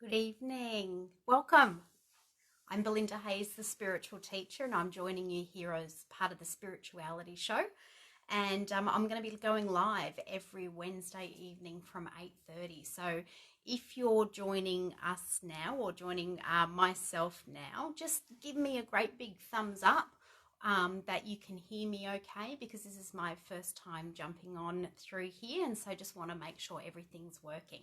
Good evening. Welcome. I'm Belinda Hayes, the spiritual teacher, and I'm joining you here as part of the spirituality show. And I'm going to be going live every Wednesday evening from 8:30. So if you're joining us now or joining myself now, just give me a great big thumbs up that you can hear me okay, because this is my first time jumping on through here, and so just want to make sure everything's working.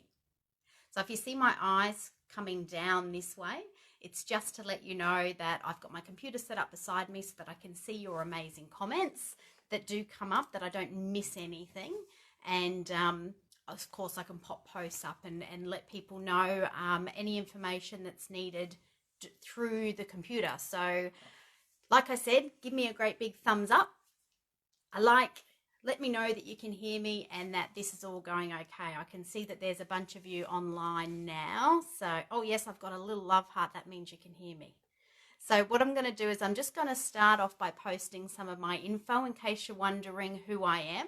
So if you see my eyes coming down this way, it's just to let you know that I've got my computer set up beside me so that I can see your amazing comments that do come up, that I don't miss anything. And of course, I can pop posts up and let people know any information that's needed through the computer. So like I said, give me a great big thumbs up. Let me know that you can hear me and that this is all going okay. I can see that there's a bunch of you online now. So, oh yes, I've got a little love heart. That means you can hear me. So what I'm going to do is I'm just going to start off by posting some of my info in case you're wondering who I am.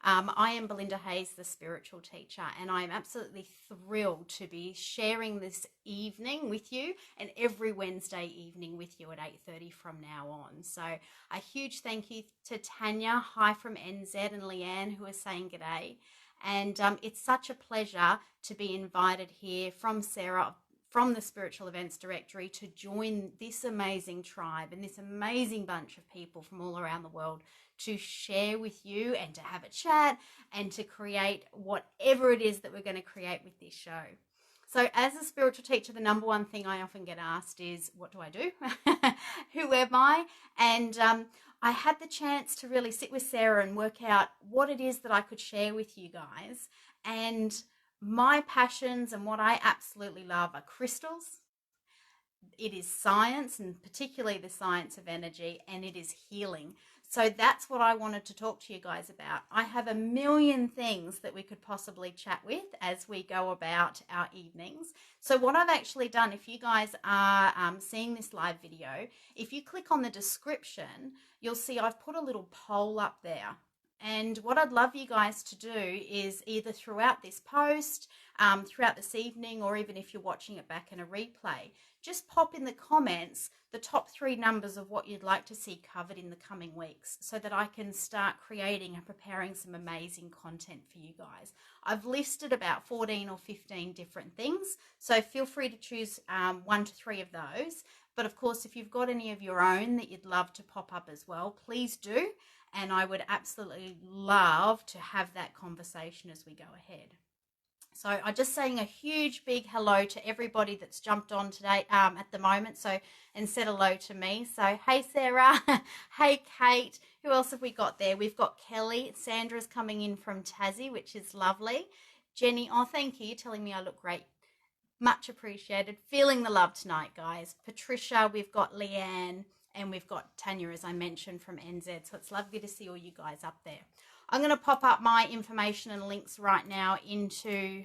I am Belinda Hayes, the spiritual teacher, and I'm absolutely thrilled to be sharing this evening with you and every Wednesday evening with you at 8:30 from now on. So a huge thank you to Tanya, hi from NZ, and Leanne, who are saying g'day. And it's such a pleasure to be invited here from Sarah from the Spiritual Events Directory to join this amazing tribe and this amazing bunch of people from all around the world to share with you and to have a chat and to create whatever it is that we're going to create with this show. So as a spiritual teacher, the number one thing I often get asked is, what do I do? Who am I? And I had the chance to really sit with Sarah and work out what it is that I could share with you guys. And my passions and what I absolutely love are crystals. It is science, and particularly the science of energy, and it is healing. So that's what I wanted to talk to you guys about. I have a million things that we could possibly chat with as we go about our evenings. So what I've actually done, if you guys are seeing this live video, if you click on the description, you'll see I've put a little poll up there. And what I'd love you guys to do is either throughout this post, throughout this evening, or even if you're watching it back in a replay, just pop in the comments the top 3 numbers of what you'd like to see covered in the coming weeks so that I can start creating and preparing some amazing content for you guys. I've listed about 14 or 15 different things, so feel free to choose 1 to 3 of those. But of course, if you've got any of your own that you'd love to pop up as well, please do. And I would absolutely love to have that conversation as we go ahead. So I'm just saying a huge big hello to everybody that's jumped on today at the moment. So, and said hello to me. So, hey, Sarah. Hey, Kate. Who else have we got there? We've got Kelly. Sandra's coming in from Tassie, which is lovely. Jenny, oh, thank you. You're telling me I look great. Much appreciated. Feeling the love tonight, guys. Patricia, we've got Leanne, and we've got Tanya, as I mentioned, from NZ. So it's lovely to see all you guys up there. I'm going to pop up my information and links right now into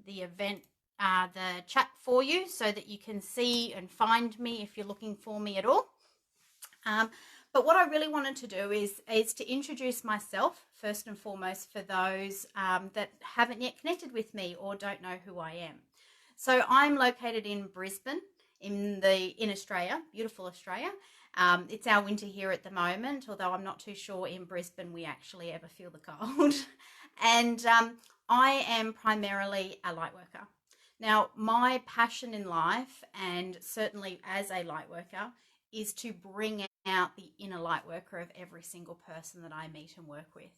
the event, the chat for you, so that you can see and find me if you're looking for me at all. But what I really wanted to do is to introduce myself first and foremost for those that haven't yet connected with me or don't know who I am. So I'm located in Brisbane in Australia, beautiful Australia. It's our winter here at the moment, although I'm not too sure in Brisbane we actually ever feel the cold. And I am primarily a light worker. Now, my passion in life, and certainly as a light worker, is to bring out the inner light worker of every single person that I meet and work with.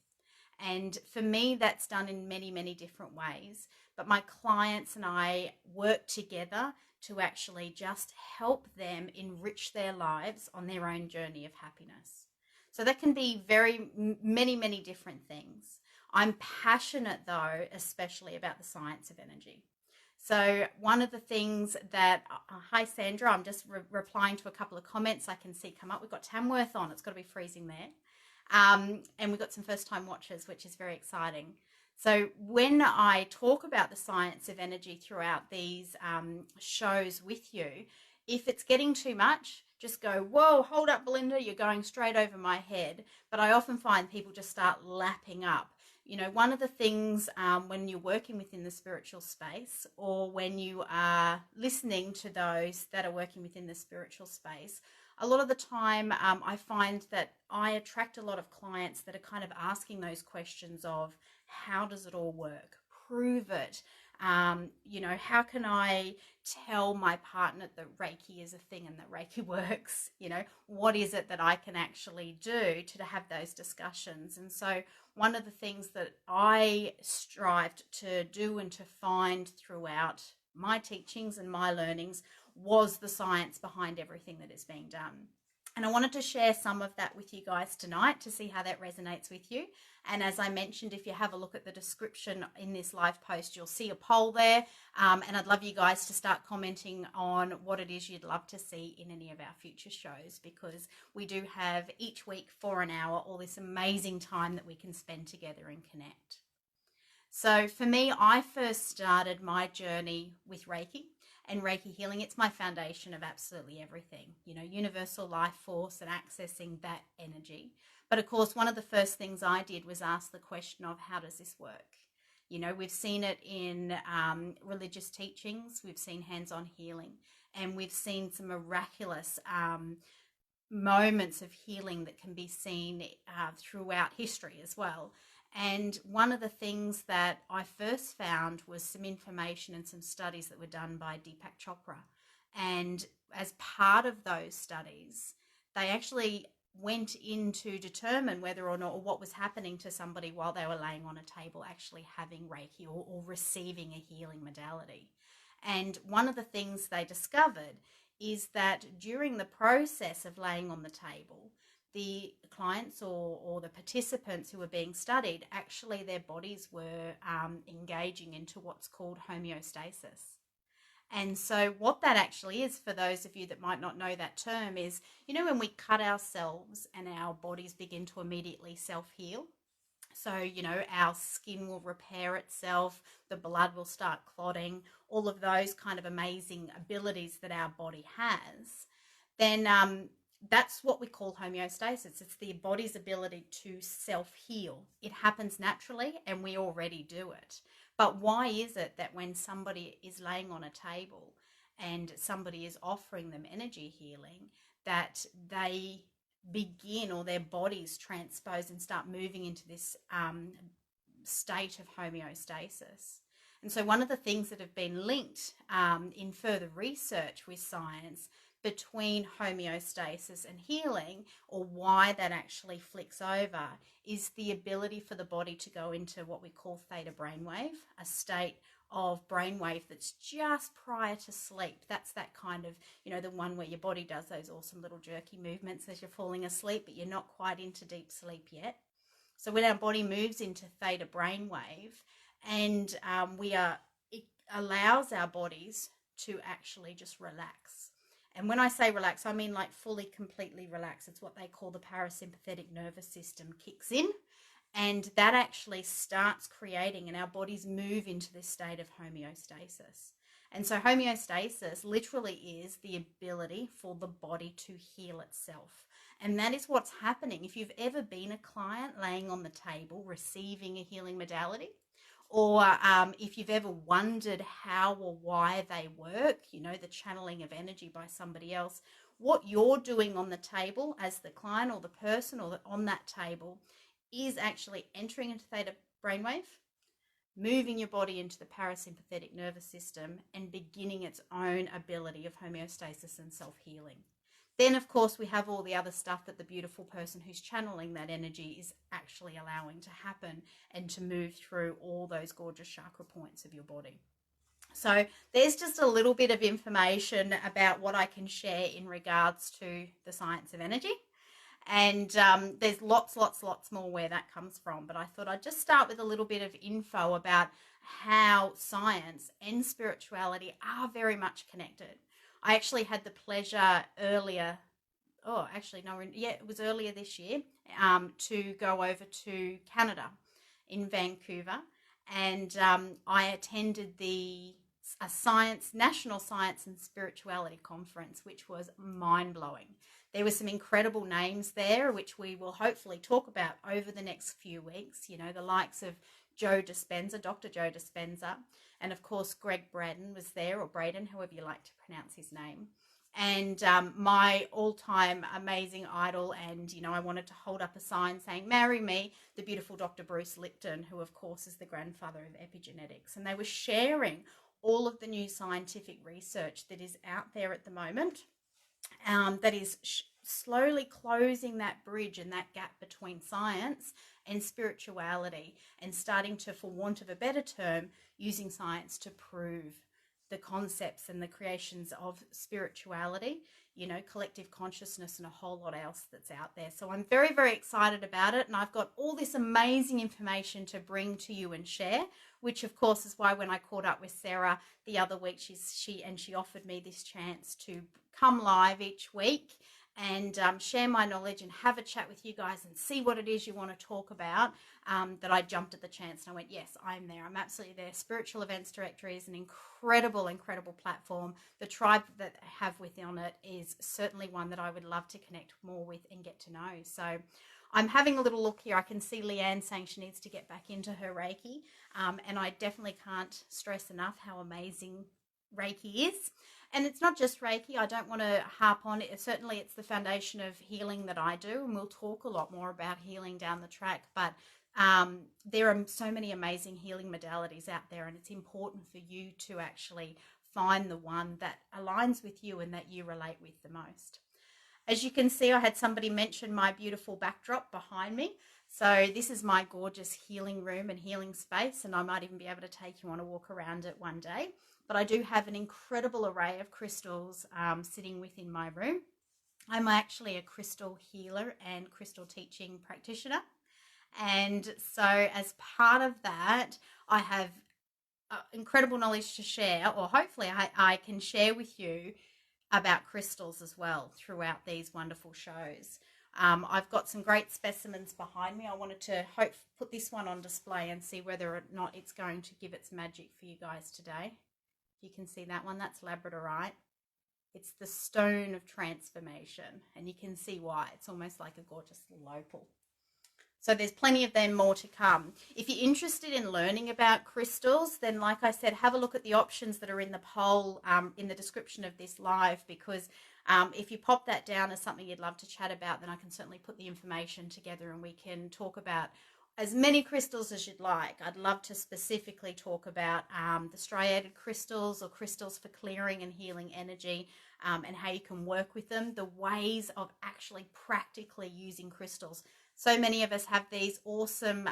And for me, that's done in many, many different ways. But my clients and I work together to actually just help them enrich their lives on their own journey of happiness. So that can be many, many different things. I'm passionate, though, especially about the science of energy. So one of the things that, hi Sandra, I'm just replying to a couple of comments I can see come up. We've got Tamworth on, it's got to be freezing there. And we've got some first-time watchers, which is very exciting. So when I talk about the science of energy throughout these shows with you, if it's getting too much, just go, whoa, hold up, Belinda, you're going straight over my head. But I often find people just start lapping up You know, one of the things when you're working within the spiritual space, or when you are listening to those that are working within the spiritual space, a lot of the time I find that I attract a lot of clients that are kind of asking those questions of, how does it all work? Prove it. You know, how can I tell my partner that Reiki is a thing and that Reiki works? You know, what is it that I can actually do to have those discussions? And so one of the things that I strived to do and to find throughout my teachings and my learnings was the science behind everything that is being done. And I wanted to share some of that with you guys tonight to see how that resonates with you. And as I mentioned, if you have a look at the description in this live post, you'll see a poll there. And I'd love you guys to start commenting on what it is you'd love to see in any of our future shows, because we do have each week for an hour all this amazing time that we can spend together and connect. So for me, I first started my journey with Reiki and Reiki healing. It's my foundation of absolutely everything, you know, universal life force and accessing that energy. But of course, one of the first things I did was ask the question of, how does this work? You know, we've seen it in religious teachings, we've seen hands-on healing, and we've seen some miraculous moments of healing that can be seen throughout history as well. And one of the things that I first found was some information and some studies that were done by Deepak Chopra. And as part of those studies, they actually went in to determine whether or not, or what was happening to somebody while they were laying on a table actually having Reiki or receiving a healing modality. And one of the things they discovered is that during the process of laying on the table, the clients or the participants who were being studied, actually their bodies were engaging into what's called homeostasis. And so what that actually is, for those of you that might not know that term, is, you know, when we cut ourselves and our bodies begin to immediately self-heal. So, you know, our skin will repair itself, the blood will start clotting, all of those kind of amazing abilities that our body has. Then that's what we call homeostasis. It's the body's ability to self-heal. It happens naturally, and we already do it. But why is it that when somebody is laying on a table and somebody is offering them energy healing, that they begin, or their bodies transpose and start moving into this state of homeostasis? And so one of the things that have been linked in further research with science between homeostasis and healing, or why that actually flicks over, is the ability for the body to go into what we call theta brainwave, a state of brainwave that's just prior to sleep. That's that kind of, you know, the one where your body does those awesome little jerky movements as you're falling asleep, but you're not quite into deep sleep yet. So when our body moves into theta brainwave, and it allows our bodies to actually just relax. And when I say relax, I mean like fully, completely relax. It's what they call the parasympathetic nervous system kicks in, and that actually starts creating, and our bodies move into this state of homeostasis. And so homeostasis literally is the ability for the body to heal itself. And that is what's happening. If you've ever been a client laying on the table receiving a healing modality, or if you've ever wondered how or why they work, you know, the channeling of energy by somebody else, what you're doing on the table as the client or the person or on that table is actually entering into theta brainwave, moving your body into the parasympathetic nervous system, and beginning its own ability of homeostasis and self-healing. Then, of course, we have all the other stuff that the beautiful person who's channeling that energy is actually allowing to happen and to move through all those gorgeous chakra points of your body. So there's just a little bit of information about what I can share in regards to the science of energy. And there's lots more where that comes from. But I thought I'd just start with a little bit of info about how science and spirituality are very much connected. I actually had the pleasure earlier this year, to go over to Canada in Vancouver. And I attended the a national science and spirituality conference, which was mind-blowing. There were some incredible names there, which we will hopefully talk about over the next few weeks. You know, the likes of Dr. Joe Dispenza, and of course Greg Braden was there, or Braden, however you like to pronounce his name. And my all-time amazing idol, and you know, I wanted to hold up a sign saying "Marry me," the beautiful Dr. Bruce Lipton, who of course is the grandfather of epigenetics. And they were sharing all of the new scientific research that is out there at the moment, that is slowly closing that bridge and that gap between science and spirituality, and starting to, for want of a better term, using science to prove the concepts and the creations of spirituality, you know, collective consciousness, and a whole lot else that's out there. So I'm very, very excited about it. And I've got all this amazing information to bring to you and share, which of course is why when I caught up with Sarah the other week, she offered me this chance to come live each week and share my knowledge and have a chat with you guys and see what it is you want to talk about, that I jumped at the chance and I went, yes, I'm there. I'm absolutely there. Spiritual Events Directory is an incredible, incredible platform. The tribe that I have within it is certainly one that I would love to connect more with and get to know. So I'm having a little look here. I can see Leanne saying she needs to get back into her Reiki. And I definitely can't stress enough how amazing Reiki is. And it's not just Reiki. I don't want to harp on it. Certainly it's the foundation of healing that I do, and we'll talk a lot more about healing down the track. But there are so many amazing healing modalities out there, and it's important for you to actually find the one that aligns with you and that you relate with the most. As you can see, I had somebody mention my beautiful backdrop behind me. So this is my gorgeous healing room and healing space, and I might even be able to take you on a walk around it one day. But I do have an incredible array of crystals sitting within my room. I'm actually a crystal healer and crystal teaching practitioner. And so as part of that, I have incredible knowledge to share, or hopefully I can share with you about crystals as well throughout these wonderful shows. I've got some great specimens behind me. I wanted to put this one on display and see whether or not it's going to give its magic for you guys today. You can see that one, that's labradorite. It's the stone of transformation, and you can see why. It's almost like a gorgeous little opal. So there's plenty of them more to come. If you're interested in learning about crystals, then like I said, have a look at the options that are in the poll in the description of this live, because if you pop that down as something you'd love to chat about, then I can certainly put the information together and we can talk about as many crystals as you'd like. I'd love to specifically talk about the striated crystals, or crystals for clearing and healing energy, and how you can work with them, the ways of actually practically using crystals. So many of us have these awesome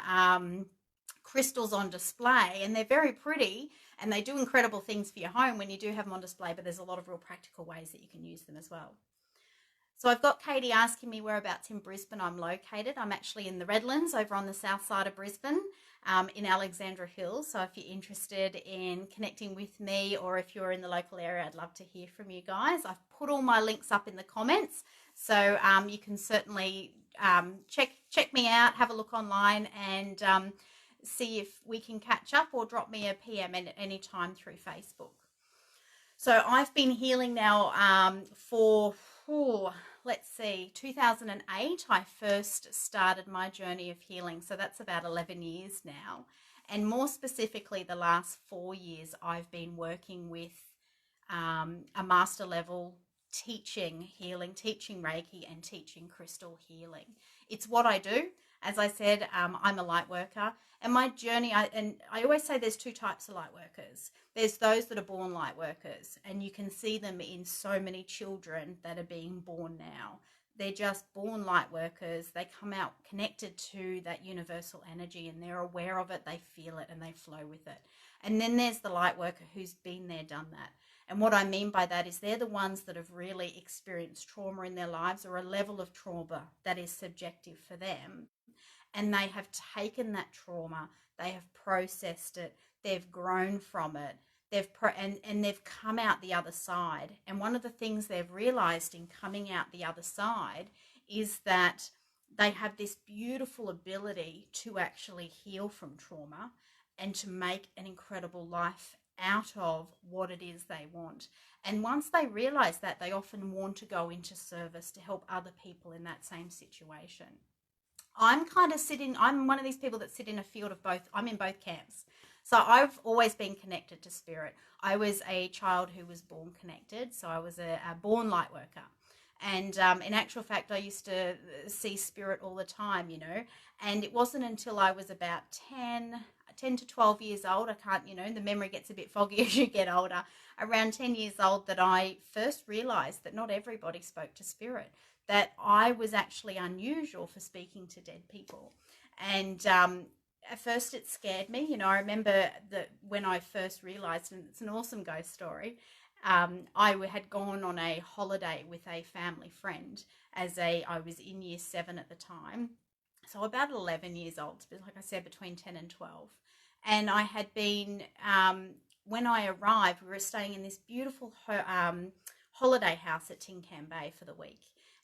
crystals on display, and they're very pretty and they do incredible things for your home when you do have them on display, but there's a lot of real practical ways that you can use them as well. So I've got Katie asking me whereabouts in Brisbane I'm located. I'm actually in the Redlands, over on the south side of Brisbane, in Alexandra Hills. So if you're interested in connecting with me, or if you're in the local area, I'd love to hear from you guys. I've put all my links up in the comments, so you can certainly check me out, have a look online, and see if we can catch up, or drop me a PM at any time through Facebook. So I've been healing now for, let's see, 2008, I first started my journey of healing. So that's about 11 years now. And more specifically, the last 4 years, I've been working with a master level teaching healing, teaching Reiki, and teaching crystal healing. It's what I do. As I said, I'm a light worker, and my journey, I always say there's two types of light workers. There's those that are born light workers, and you can see them in so many children that are being born now. They're just born light workers. They come out connected to that universal energy, and they're aware of it, they feel it, and they flow with it. And then there's the light worker who's been there, done that. And what I mean by that is they're the ones that have really experienced trauma in their lives, or a level of trauma that is subjective for them. And they have taken that trauma, they have processed it, they've grown from it, and they've come out the other side. And one of the things they've realized in coming out the other side is that they have this beautiful ability to actually heal from trauma and to make an incredible life out of what it is they want. And once they realize that, they often want to go into service to help other people in that same situation. I'm one of these people that sit in a field of both. I'm in both camps. So I've always been connected to spirit. I was a child who was born connected. So I was a born light worker. And in actual fact, I used to see spirit all the time, and it wasn't until I was about 10 to 12 years old. I can't, the memory gets a bit foggy as you get older. Around 10 years old that I first realized that not everybody spoke to spirit, that I was actually unusual for speaking to dead people. And at first it scared me. I remember that when I first realized, and it's an awesome ghost story, I had gone on a holiday with a family friend I was in year 7 at the time. So about 11 years old, like I said, between 10 and 12. And I had been, when I arrived, we were staying in this beautiful holiday house at Tinkham Bay for the week.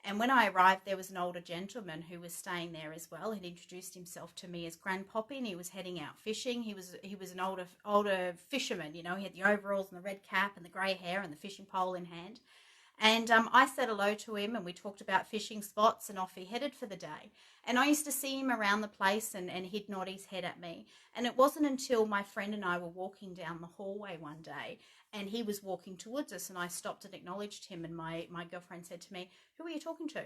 And when I arrived, there was an older gentleman who was staying there as well. He'd introduced himself to me as Grandpoppy, and he was heading out fishing. He was an older fisherman. He had the overalls and the red cap and the grey hair and the fishing pole in hand. And I said hello to him, and we talked about fishing spots, and off he headed for the day. And I used to see him around the place, and he'd nod his head at me. And it wasn't until my friend and I were walking down the hallway one day, and he was walking towards us, and I stopped and acknowledged him, and my girlfriend said to me, "Who are you talking to?"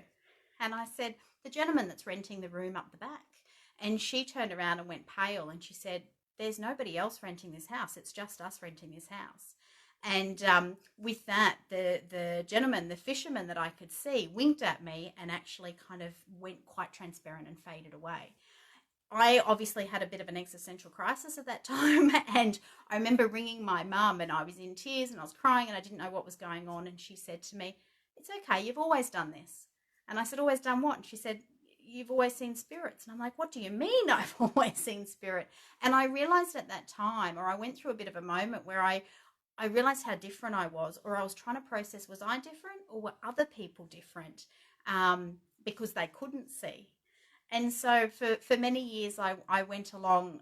And I said, "The gentleman that's renting the room up the back." And she turned around and went pale, and she said, "There's nobody else renting this house. It's just us renting this house." And with that, the gentleman, the fisherman that I could see, winked at me and actually kind of went quite transparent and faded away. I obviously had a bit of an existential crisis at that time, and I remember ringing my mum, and I was in tears and I was crying and I didn't know what was going on. And she said to me, "It's okay, you've always done this." And I said, "Always done what?" And she said, "You've always seen spirits." And I'm like, "What do you mean I've always seen spirit?" And I realized at that time, or I went through a bit of a moment where I realized how different I was, or I was trying to process, was I different or were other people different, because they couldn't see. And so for many years, I went along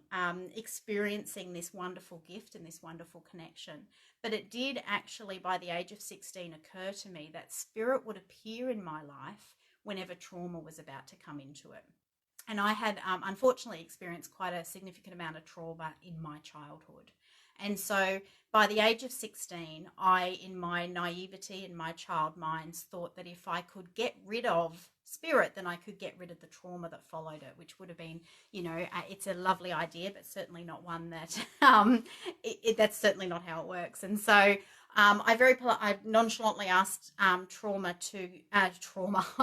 experiencing this wonderful gift and this wonderful connection. But it did actually, by the age of 16, occur to me that spirit would appear in my life whenever trauma was about to come into it. And I had unfortunately experienced quite a significant amount of trauma in my childhood. And so by the age of 16, I, in my naivety and my child minds, thought that if I could get rid of spirit, then I could get rid of the trauma that followed it, which would have been, it's a lovely idea, but certainly not one that, that's certainly not how it works. And so I nonchalantly asked I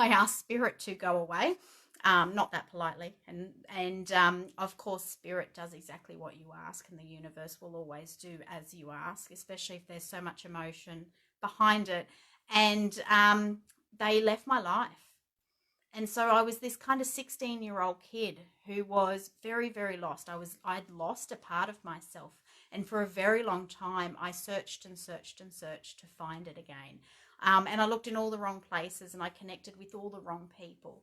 asked spirit to go away. Not that politely, and of course spirit does exactly what you ask, and the universe will always do as you ask, especially if there's so much emotion behind it. And they left my life, and so I was this kind of 16-year-old kid who was very, very lost. I'd lost a part of myself, and for a very long time I searched and searched and searched to find it again, and I looked in all the wrong places, and I connected with all the wrong people.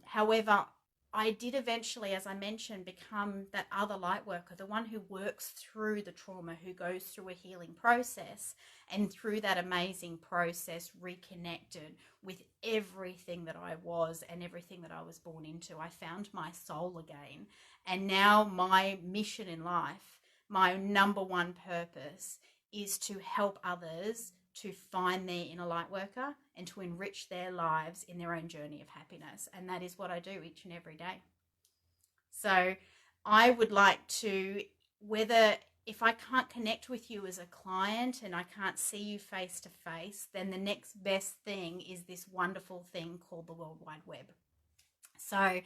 However, I did eventually, as I mentioned, become that other light worker, the one who works through the trauma, who goes through a healing process, and through that amazing process reconnected with everything that I was and everything that I was born into. I found my soul again. And now my mission in life, my number one purpose, is to help others to find their inner light worker and to enrich their lives in their own journey of happiness. And that is what I do each and every day. So I would like to, if I can't connect with you as a client and I can't see you face to face, then the next best thing is this wonderful thing called the World Wide Web. So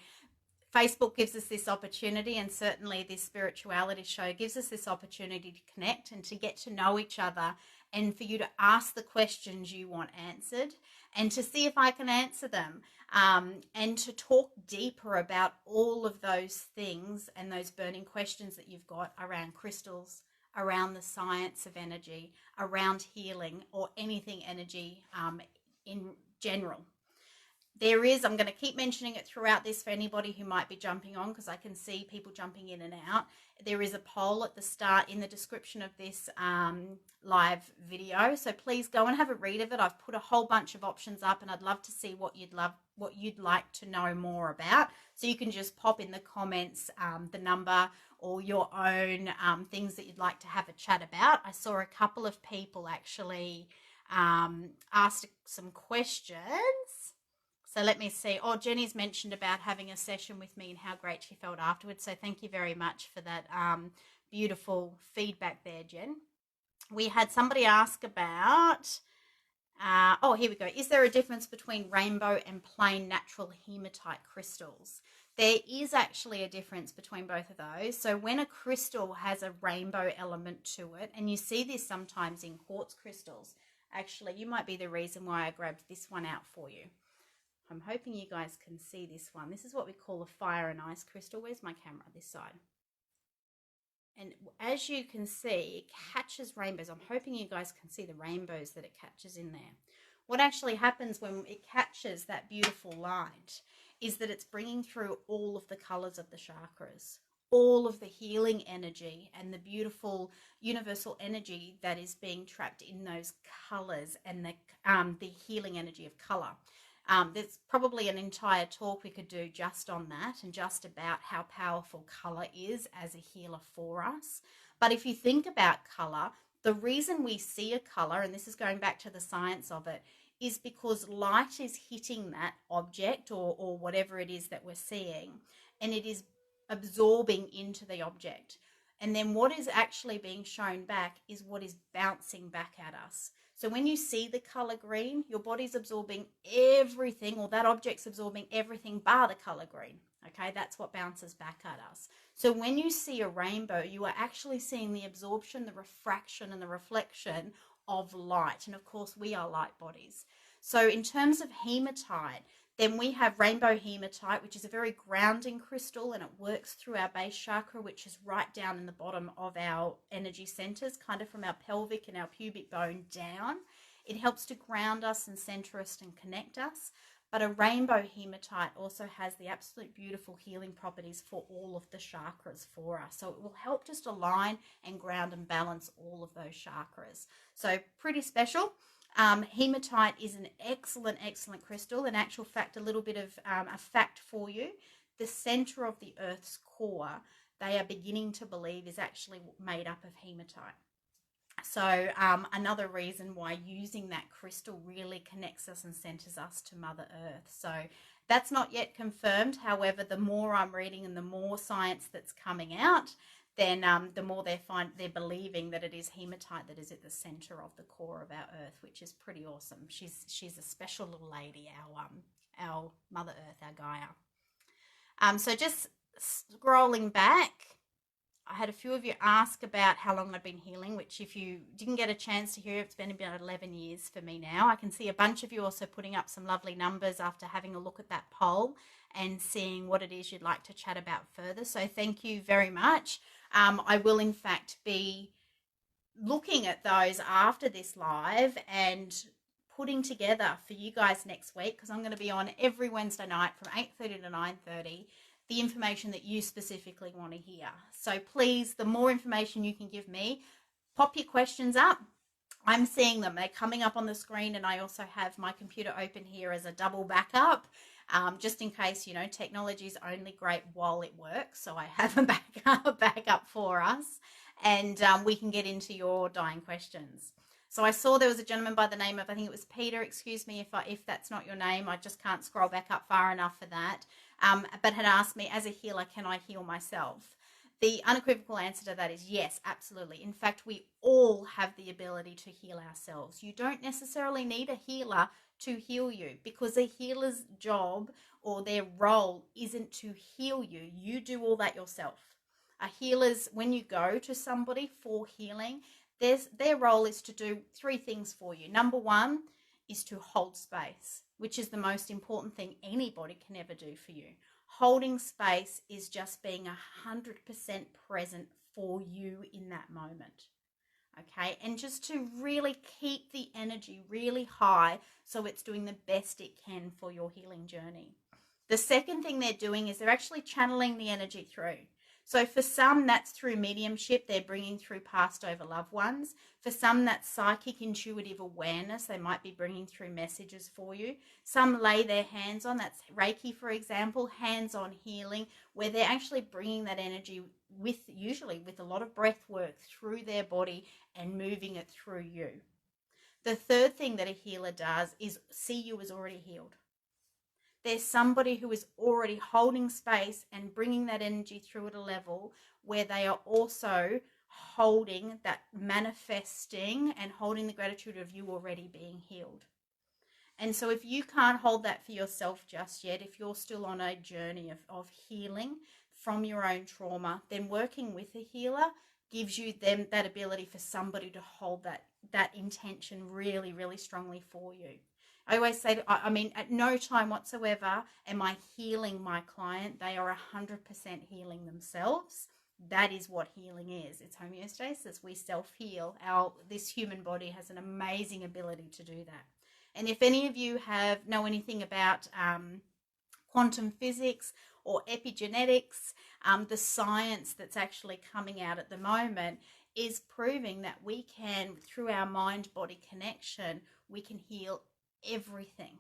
Facebook gives us this opportunity, and certainly this spirituality show gives us this opportunity to connect and to get to know each other, and for you to ask the questions you want answered and to see if I can answer them, and to talk deeper about all of those things and those burning questions that you've got around crystals, around the science of energy, around healing, or anything energy in general. There is, I'm going to keep mentioning it throughout this for anybody who might be jumping on, because I can see people jumping in and out. There is a poll at the start in the description of this live video, so please go and have a read of it. I've put a whole bunch of options up, and I'd love to see what you'd like to know more about. So you can just pop in the comments the number or your own things that you'd like to have a chat about. I saw a couple of people actually asked some questions. So let me see. Oh, Jenny's mentioned about having a session with me and how great she felt afterwards. So thank you very much for that beautiful feedback there, Jen. We had somebody ask about, oh, here we go. Is there a difference between rainbow and plain natural hematite crystals? There is actually a difference between both of those. So when a crystal has a rainbow element to it, and you see this sometimes in quartz crystals, actually, you might be the reason why I grabbed this one out for you. I'm hoping you guys can see this one. This is what we call a fire and ice crystal. Where's my camera? This side. And as you can see, it catches rainbows. I'm hoping you guys can see the rainbows that it catches in there. What actually happens when it catches that beautiful light is that it's bringing through all of the colors of the chakras, all of the healing energy and the beautiful universal energy that is being trapped in those colors, and the healing energy of color. There's probably an entire talk we could do just on that and just about how powerful color is as a healer for us. But if you think about color, the reason we see a color, and this is going back to the science of it, is because light is hitting that object or whatever it is that we're seeing, and it is absorbing into the object. And then what is actually being shown back is what is bouncing back at us. So when you see the color green, your body's absorbing everything, or that object's absorbing everything bar the color green. Okay, that's what bounces back at us. So when you see a rainbow, you are actually seeing the absorption, the refraction, and the reflection of light. And of course, we are light bodies. So in terms of hematite, then we have rainbow hematite, which is a very grounding crystal, and it works through our base chakra, which is right down in the bottom of our energy centers, kind of from our pelvic and our pubic bone down. It helps to ground us and center us and connect us. But a rainbow hematite also has the absolute beautiful healing properties for all of the chakras for us. So it will help just align and ground and balance all of those chakras. So pretty special. Hematite is an excellent crystal. In actual fact, a little bit of a fact for you. The center of the Earth's core, they are beginning to believe, is actually made up of hematite. So another reason why using that crystal really connects us and centers us to Mother Earth. So that's not yet confirmed. However, the more I'm reading and the more science that's coming out, then the more they're believing that it is hematite that is at the center of the core of our Earth, which is pretty awesome. She's a special little lady, our Mother Earth, our Gaia. So just scrolling back, I had a few of you ask about how long I'd been healing, which if you didn't get a chance to hear, it's been about 11 years for me now. I can see a bunch of you also putting up some lovely numbers after having a look at that poll and seeing what it is you'd like to chat about further. So thank you very much. I will in fact be looking at those after this live and putting together for you guys next week, because I'm going to be on every Wednesday night from 8:30 to 9:30, the information that you specifically want to hear. So please, the more information you can give me, pop your questions up. I'm seeing them. They're coming up on the screen, and I also have my computer open here as a double backup, just in case, technology is only great while it works. So I have a backup for us, and we can get into your dying questions. So I saw there was a gentleman by the name of, I think it was Peter, excuse me if that's not your name, I just can't scroll back up far enough for that, but had asked me, as a healer, can I heal myself? The unequivocal answer to that is yes, absolutely. In fact, we all have the ability to heal ourselves. You don't necessarily need a healer to heal you, because a healer's job or their role isn't to heal you. You do all that yourself. A healer's, when you go to somebody for healing, their role is to do three things for you. Number one is to hold space, which is the most important thing anybody can ever do for you. Holding space is just being 100% present for you in that moment. okay? And just to really keep the energy really high so it's doing the best it can for your healing journey. The second thing they're doing is they're actually channeling the energy through. So for some, that's through mediumship. They're bringing through passed over loved ones. For some, that's psychic intuitive awareness. They might be bringing through messages for you. Some lay their hands on, that's Reiki, for example, hands-on healing, where they're actually bringing that energy usually with a lot of breath work through their body and moving it through you. The third thing that a healer does is see you as already healed. There's somebody who is already holding space and bringing that energy through at a level where they are also holding that, manifesting and holding the gratitude of you already being healed. And so if you can't hold that for yourself just yet, if you're still on a journey of healing from your own trauma, then working with a healer gives you them that ability for somebody to hold that intention really, really strongly for you. I always say, I mean, at no time whatsoever am I healing my client. They are 100% healing themselves. That is what healing is. It's homeostasis. We self-heal. This human body has an amazing ability to do that. And if any of you know anything about quantum physics or epigenetics, the science that's actually coming out at the moment is proving that we can, through our mind-body connection, we can heal everything.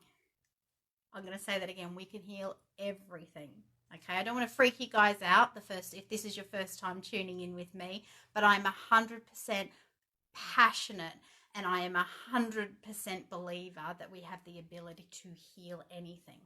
I'm going to say that again. We can heal everything. Okay, I don't want to freak you guys out if this is your first time tuning in with me, but I'm 100% passionate and I am 100% believer that we have the ability to heal anything.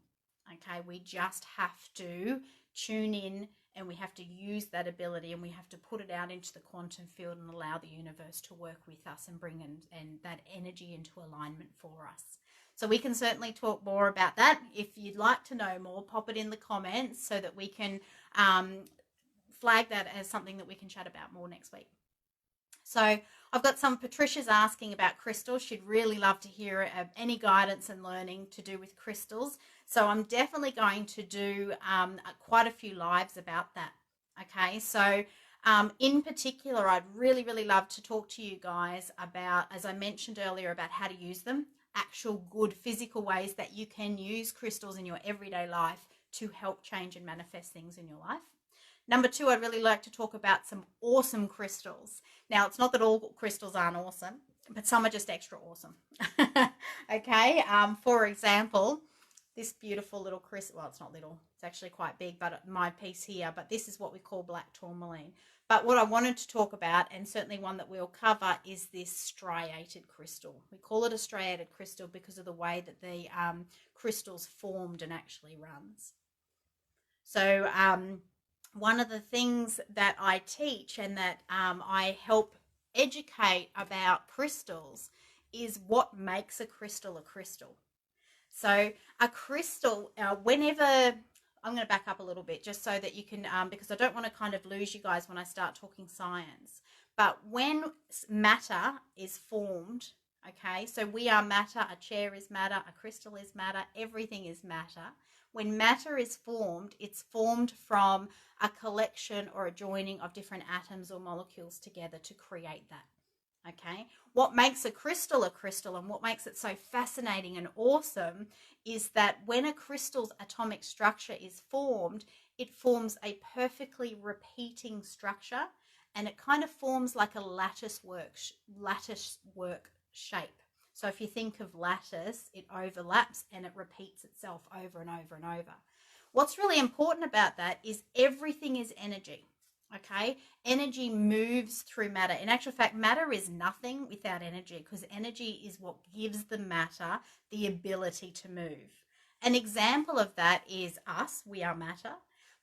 Okay, we just have to tune in and we have to use that ability and we have to put it out into the quantum field and allow the universe to work with us and bring and that energy into alignment for us. So we can certainly talk more about that. If you'd like to know more, pop it in the comments so that we can flag that as something that we can chat about more next week. So I've got Patricia's asking about crystals. She'd really love to hear any guidance and learning to do with crystals. So I'm definitely going to do quite a few lives about that. Okay, so in particular, I'd really, really love to talk to you guys about, as I mentioned earlier, about how to use them, actual good physical ways that you can use crystals in your everyday life to help change and manifest things in your life. Number two, I'd really like to talk about some awesome crystals. Now, it's not that all crystals aren't awesome, but some are just extra awesome. Okay, for example, this beautiful little crystal, well, it's not little, it's actually quite big, but my piece here, but this is what we call black tourmaline. But what I wanted to talk about, and certainly one that we'll cover, is this striated crystal. We call it a striated crystal because of the way that the crystal's formed and actually runs. So one of the things that I teach and that I help educate about crystals is what makes a crystal a crystal. So a crystal, whenever... I'm going to back up a little bit just so that you can, because I don't want to kind of lose you guys when I start talking science. But when matter is formed, okay, so we are matter, a chair is matter, a crystal is matter, everything is matter. When matter is formed, it's formed from a collection or a joining of different atoms or molecules together to create that. Okay, what makes a crystal and what makes it so fascinating and awesome is that when a crystal's atomic structure is formed, it forms a perfectly repeating structure and it kind of forms like a lattice work shape. So if you think of lattice, it overlaps and it repeats itself over and over and over. What's really important about that is everything is energy. Okay, energy moves through matter. In actual fact, matter is nothing without energy because energy is what gives the matter the ability to move. An example of that is us. We are matter,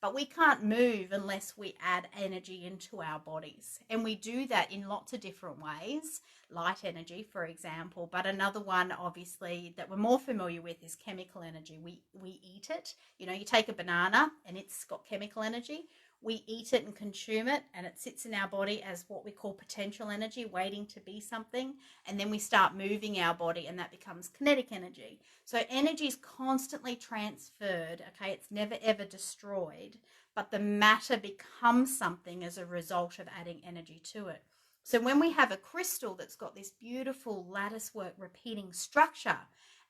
but we can't move unless we add energy into our bodies. And we do that in lots of different ways. Light energy, for example, but another one obviously that we're more familiar with is chemical energy. We eat it. You know, you take a banana and it's got chemical energy. We eat it and consume it and it sits in our body as what we call potential energy, waiting to be something. And then we start moving our body and that becomes kinetic energy. So energy is constantly transferred, okay? It's never ever destroyed, but the matter becomes something as a result of adding energy to it. So when we have a crystal that's got this beautiful lattice work repeating structure,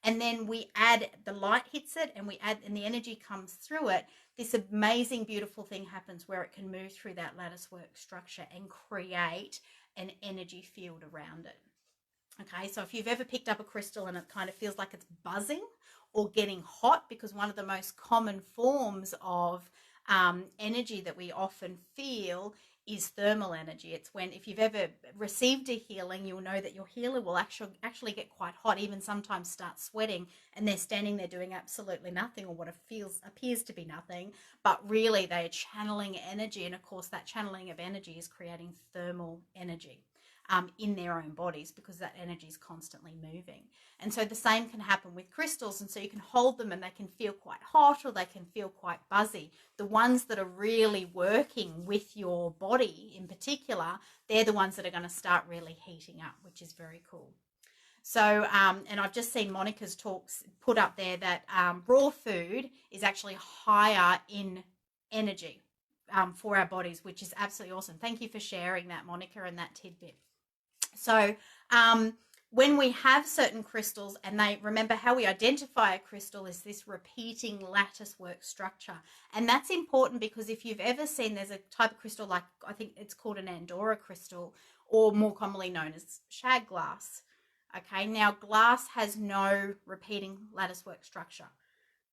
and then we add, the light hits it, and we add, and the energy comes through it, this amazing, beautiful thing happens where it can move through that lattice work structure and create an energy field around it. Okay, so if you've ever picked up a crystal and it kind of feels like it's buzzing or getting hot, because one of the most common forms of energy that we often feel is thermal energy. It's when, if you've ever received a healing, you'll know that your healer will actually get quite hot, even sometimes start sweating, and they're standing there doing absolutely nothing, or what appears to be nothing, but really they're channeling energy. And of course, that channeling of energy is creating thermal energy in their own bodies, because that energy is constantly moving. And so the same can happen with crystals. And so you can hold them and they can feel quite hot, or they can feel quite buzzy. The ones that are really working with your body in particular, they're the ones that are going to start really heating up, which is very cool. So, and I've just seen Monica's talks put up there that raw food is actually higher in energy for our bodies, which is absolutely awesome. Thank you for sharing that, Monica, and that tidbit. So when we have certain crystals, and remember how we identify a crystal is this repeating lattice work structure. And that's important, because if you've ever seen, there's a type of crystal, like I think it's called an Andorra crystal, or more commonly known as shag glass. Okay, now glass has no repeating lattice work structure.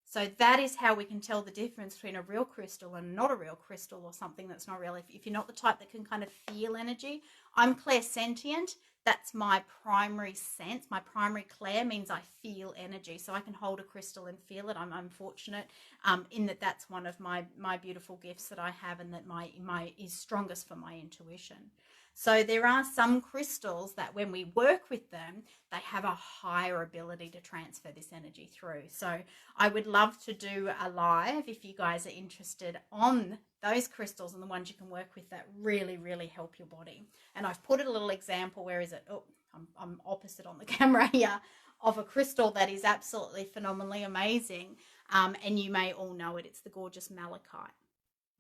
So that is how we can tell the difference between a real crystal and not a real crystal, or something that's not real. If you're not the type that can kind of feel energy, I'm clairsentient. That's my primary sense. My primary clair means I feel energy. So I can hold a crystal and feel it. I'm fortunate in that that's one of my beautiful gifts that I have, and that my is strongest for my intuition. So there are some crystals that when we work with them, they have a higher ability to transfer this energy through. So I would love to do a live, if you guys are interested, on those crystals and the ones you can work with that really, really help your body. And I've put a little example, where is it? Oh, I'm opposite on the camera here, of a crystal that is absolutely phenomenally amazing. And you may all know it. It's the gorgeous malachite.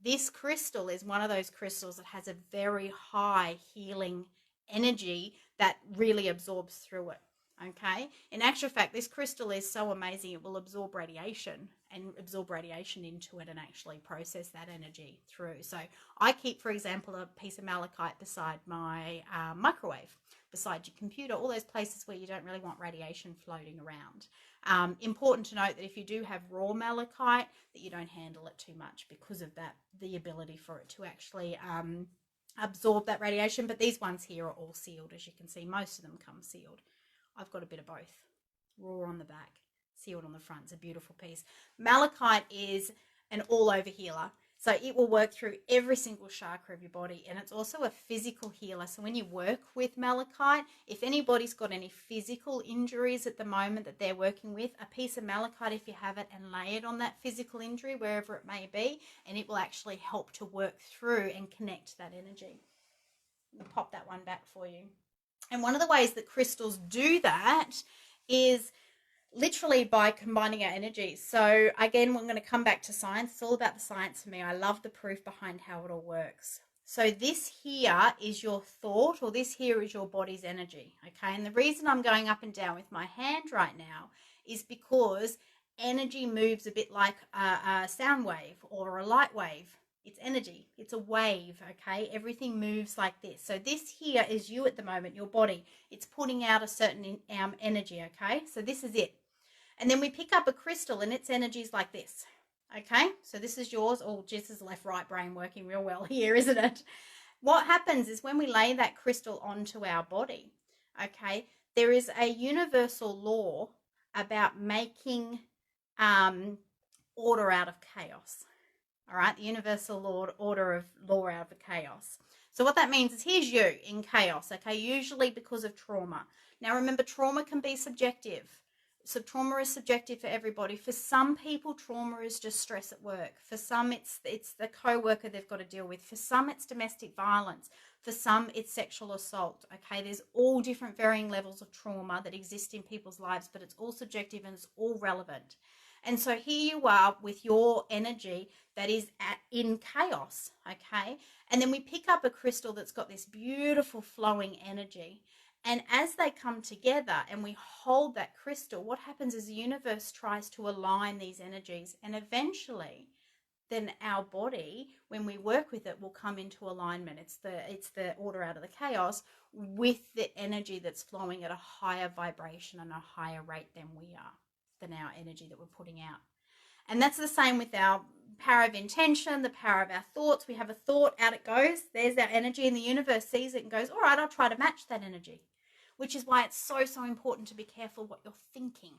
This crystal is one of those crystals that has a very high healing energy that really absorbs through it. Okay. In actual fact, this crystal is so amazing, it will absorb radiation into it and actually process that energy through. So I keep, for example, a piece of malachite beside my microwave, beside your computer, all those places where you don't really want radiation floating around. Important to note that if you do have raw malachite, that you don't handle it too much, because of that, the ability for it to actually absorb that radiation. But these ones here are all sealed, as you can see. Most of them come sealed. I've got a bit of both, raw on the back, sealed on the front. It's a beautiful piece. Malachite is an all-over healer. So it will work through every single chakra of your body, and it's also a physical healer. So when you work with malachite, if anybody's got any physical injuries at the moment that they're working with, a piece of malachite, if you have it, and lay it on that physical injury, wherever it may be, and it will actually help to work through and connect that energy. I'll pop that one back for you. And one of the ways that crystals do that is literally by combining our energies. So again, we're going to come back to science. It's all about the science for me. I love the proof behind how it all works. So this here is your thought, or this here is your body's energy. Okay. And the reason I'm going up and down with my hand right now is because energy moves a bit like a sound wave or a light wave. It's energy. It's a wave, okay? Everything moves like this. So this here is you at the moment, your body. It's putting out a certain energy, okay? So this is it. And then we pick up a crystal and its energy is like this, okay? So this is yours. Oh, Jess is left-right brain working real well here, isn't it? What happens is when we lay that crystal onto our body, okay, there is a universal law about making order out of chaos. All right, the universal order of law out of chaos. So what that means is here's you in chaos, okay, usually because of trauma. Now remember, trauma can be subjective. So trauma is subjective for everybody. For some people, trauma is just stress at work. For some, it's the co-worker they've got to deal with. For some, it's domestic violence. For some, it's sexual assault. Okay, there's all different varying levels of trauma that exist in people's lives, but it's all subjective and it's all relevant. And so here you are with your energy that is in chaos, okay? And then we pick up a crystal that's got this beautiful flowing energy. And as they come together and we hold that crystal, what happens is the universe tries to align these energies, and eventually then our body, when we work with it, will come into alignment. It's the order out of the chaos with the energy that's flowing at a higher vibration and a higher rate than we are, than our energy that we're putting out. And that's the same with our power of intention, the power of our thoughts. We have a thought, out it goes. There's our energy, and the universe sees it and goes, all right, I'll try to match that energy. Which is why it's so, so important to be careful what you're thinking.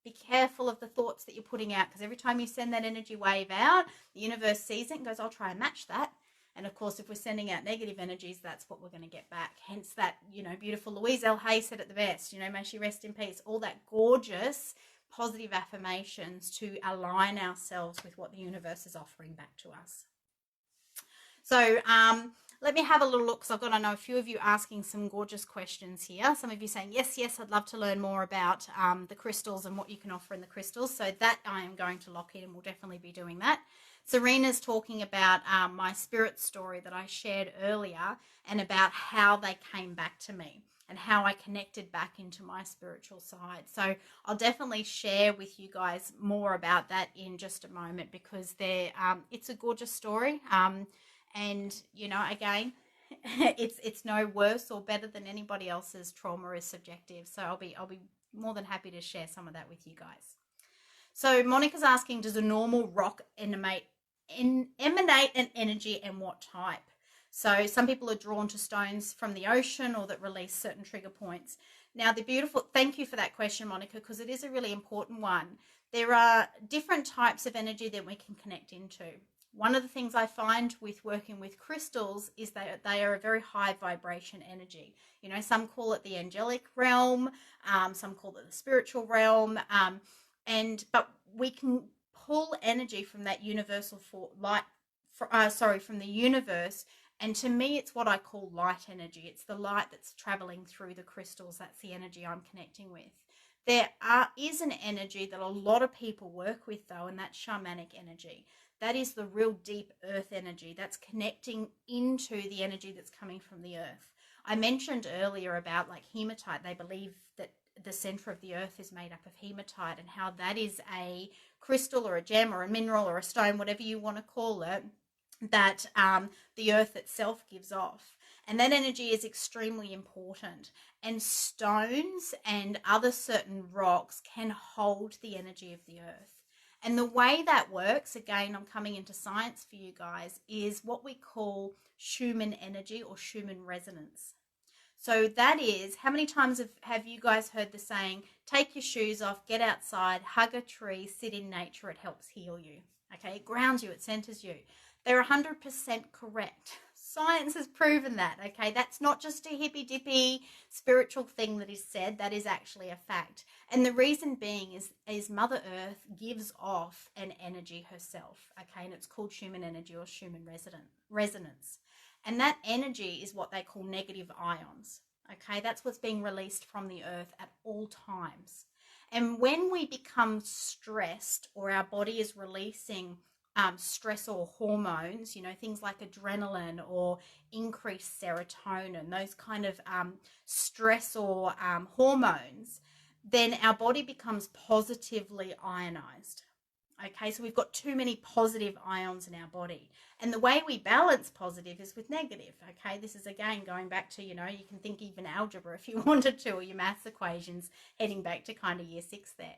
Be careful of the thoughts that you're putting out, because every time you send that energy wave out, the universe sees it and goes, I'll try and match that. And of course, if we're sending out negative energies, that's what we're going to get back. Hence that, beautiful Louise Hayes said it the best, may she rest in peace. All that gorgeous positive affirmations to align ourselves with what the universe is offering back to us. So let me have a little look, because I know a few of you asking some gorgeous questions here. Some of you saying, yes, I'd love to learn more about the crystals and what you can offer in the crystals. So that I am going to lock in, and we'll definitely be doing that. Serena's talking about my spirit story that I shared earlier, and about how they came back to me and how I connected back into my spiritual side. So I'll definitely share with you guys more about that in just a moment, because it's a gorgeous story. And, again, it's no worse or better than anybody else's. Trauma is subjective. So I'll be more than happy to share some of that with you guys. So Monica's asking, does a normal rock emanate an energy, and what type? So some people are drawn to stones from the ocean or that release certain trigger points. Now, thank you for that question, Monica, because it is a really important one. There are different types of energy that we can connect into. One of the things I find with working with crystals is that they are a very high vibration energy. Some call it the angelic realm, some call it the spiritual realm, but we can pull energy from that universal from the universe. And to me, it's what I call light energy. It's the light that's traveling through the crystals. That's the energy I'm connecting with. There is an energy that a lot of people work with, though, and that's shamanic energy. That is the real deep earth energy that's connecting into the energy that's coming from the earth. I mentioned earlier about hematite. They believe that the center of the earth is made up of hematite, and how that is a crystal or a gem or a mineral or a stone, whatever you want to call it, that the earth itself gives off. And that energy is extremely important. And stones and other certain rocks can hold the energy of the earth. And the way that works, again, I'm coming into science for you guys, is what we call Schumann energy or Schumann resonance. So that is, how many times have you guys heard the saying, take your shoes off, get outside, hug a tree, sit in nature, it helps heal you. Okay, it grounds you, it centers you. They're 100% correct. Science has proven that, okay? That's not just a hippy-dippy spiritual thing that is said. That is actually a fact. And the reason being is Mother Earth gives off an energy herself, okay? And it's called Schumann energy or Schumann resonance. And that energy is what they call negative ions, okay? That's what's being released from the earth at all times. And when we become stressed, or our body is releasing stress or hormones, things like adrenaline or increased serotonin, those kind of stress or hormones, then our body becomes positively ionized. Okay, so we've got too many positive ions in our body. And the way we balance positive is with negative. Okay, this is again going back to, you can think even algebra if you wanted to, or your maths equations, heading back to kind of year 6 there.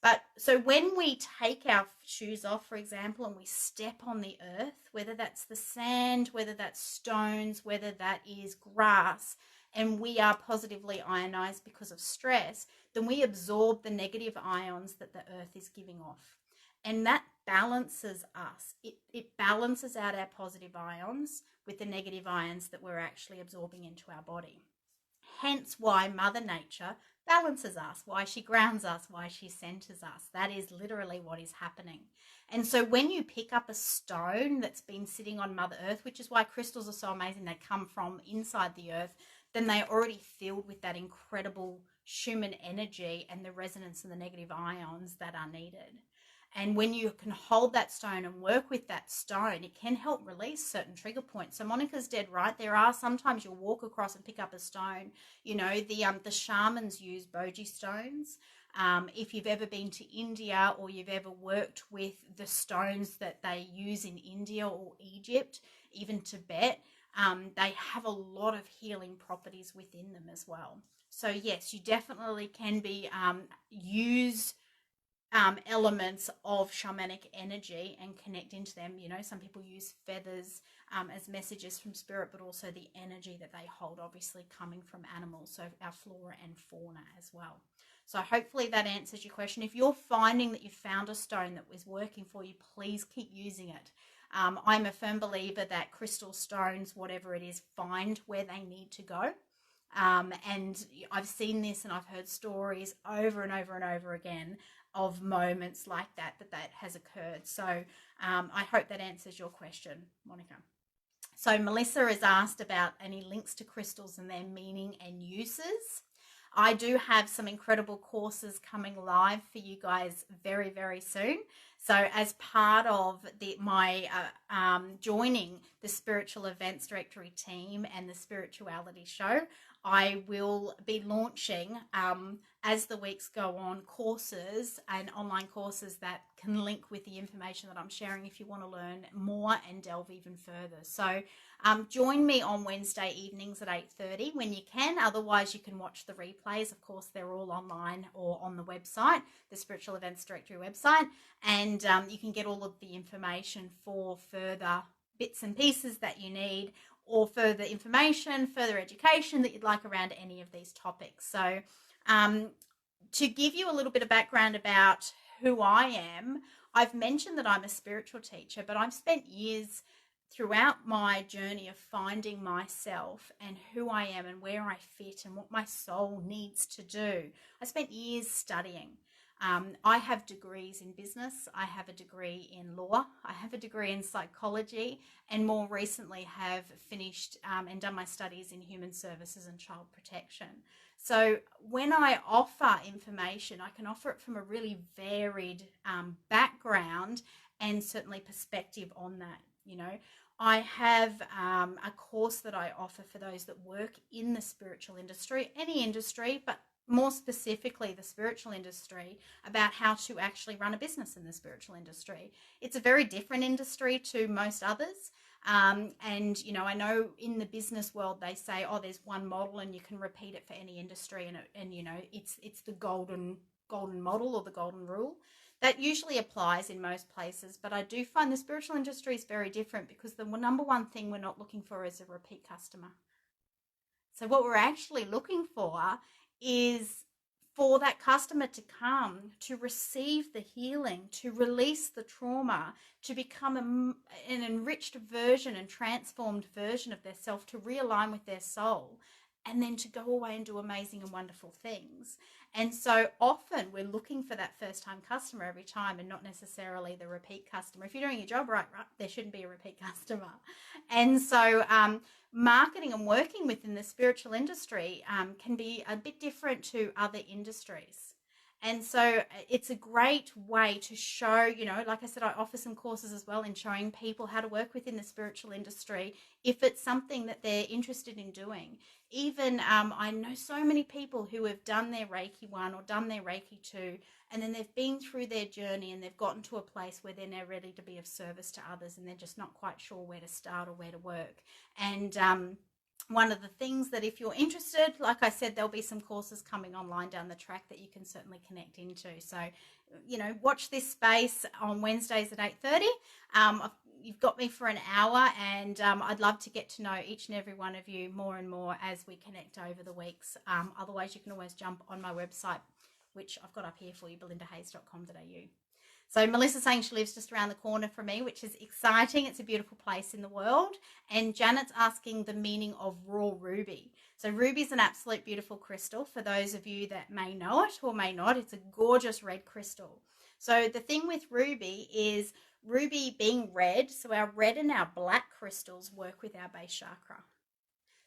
But so when we take our shoes off, for example, and we step on the earth, whether that's the sand, whether that's stones, whether that is grass, and we are positively ionized because of stress, then we absorb the negative ions that the earth is giving off. And that balances us. It balances out our positive ions with the negative ions that we're actually absorbing into our body. Hence why Mother Nature balances us, why she grounds us, why she centers us. That is literally what is happening. And so when you pick up a stone that's been sitting on Mother Earth, which is why crystals are so amazing, they come from inside the earth, then they're already filled with that incredible Schumann energy and the resonance and the negative ions that are needed. And when you can hold that stone and work with that stone, it can help release certain trigger points. So Monica's dead right. There are sometimes you'll walk across and pick up a stone. You know, the shamans use boji stones. If you've ever been to India or you've ever worked with the stones that they use in India or Egypt, even Tibet, they have a lot of healing properties within them as well. So yes, you definitely can be use elements of shamanic energy and connect into them. You know, some people use feathers as messages from spirit, but also the energy that they hold, obviously coming from animals, so our flora and fauna as well. So hopefully that answers your question. If you're finding that you've found a stone that was working for you, please keep using it. I'm a firm believer that crystal stones, whatever it is, find where they need to go. And I've seen this and I've heard stories over and over and over again of moments like that has occurred. So I hope that answers your question, Monica. So Melissa has asked about any links to crystals and their meaning and uses. I do have some incredible courses coming live for you guys very, very soon. So as part of my joining the Spiritual Events Directory team and the Spirituality Show, I will be launching, as the weeks go on, courses and online courses that can link with the information that I'm sharing if you want to learn more and delve even further. So join me on Wednesday evenings at 8:30 when you can. Otherwise, you can watch the replays. Of course, they're all online or on the website, the Spiritual Events Directory website. And you can get all of the information for further bits and pieces that you need, or further information, further education that you'd like around any of these topics. So to give you a little bit of background about who I am, I've mentioned that I'm a spiritual teacher, but I've spent years throughout my journey of finding myself and who I am and where I fit and what my soul needs to do. I spent years studying. I have degrees in business, I have a degree in law, I have a degree in psychology, and more recently have finished and done my studies in human services and child protection. So when I offer information, I can offer it from a really varied background and certainly perspective on that. You know, I have a course that I offer for those that work in the spiritual industry, any industry, but more specifically the spiritual industry, about how to actually run a business in the spiritual industry. It's a very different industry to most others. And, you know, I know in the business world, they say, oh, there's one model and you can repeat it for any industry. And you know, it's the golden model or the golden rule. That usually applies in most places, but I do find the spiritual industry is very different because the number one thing we're not looking for is a repeat customer. So what we're actually looking for is for that customer to come, to receive the healing, to release the trauma, to become an enriched version and transformed version of their self, to realign with their soul, and then to go away and do amazing and wonderful things. And so often we're looking for that first-time customer every time and not necessarily the repeat customer. If you're doing your job right, there shouldn't be a repeat customer. And so marketing and working within the spiritual industry can be a bit different to other industries. And so it's a great way to show, you know, like I said, I offer some courses as well in showing people how to work within the spiritual industry if it's something that they're interested in doing. Even I know so many people who have done their Reiki 1 or done their Reiki 2, and then they've been through their journey and they've gotten to a place where they're now ready to be of service to others and they're just not quite sure where to start or where to work. And one of the things that if you're interested, like I said, there'll be some courses coming online down the track that you can certainly connect into. So, you know, watch this space on Wednesdays at 8:30. You've got me for an hour, and I'd love to get to know each and every one of you more and more as we connect over the weeks. Otherwise, you can always jump on my website, which I've got up here for you, belindahayes.com.au. So Melissa's saying she lives just around the corner from me, which is exciting. It's a beautiful place in the world. And Janet's asking the meaning of raw ruby. So ruby is an absolute beautiful crystal. For those of you that may know it or may not, it's a gorgeous red crystal. So the thing with ruby is ruby being red, so our red and our black crystals work with our base chakra.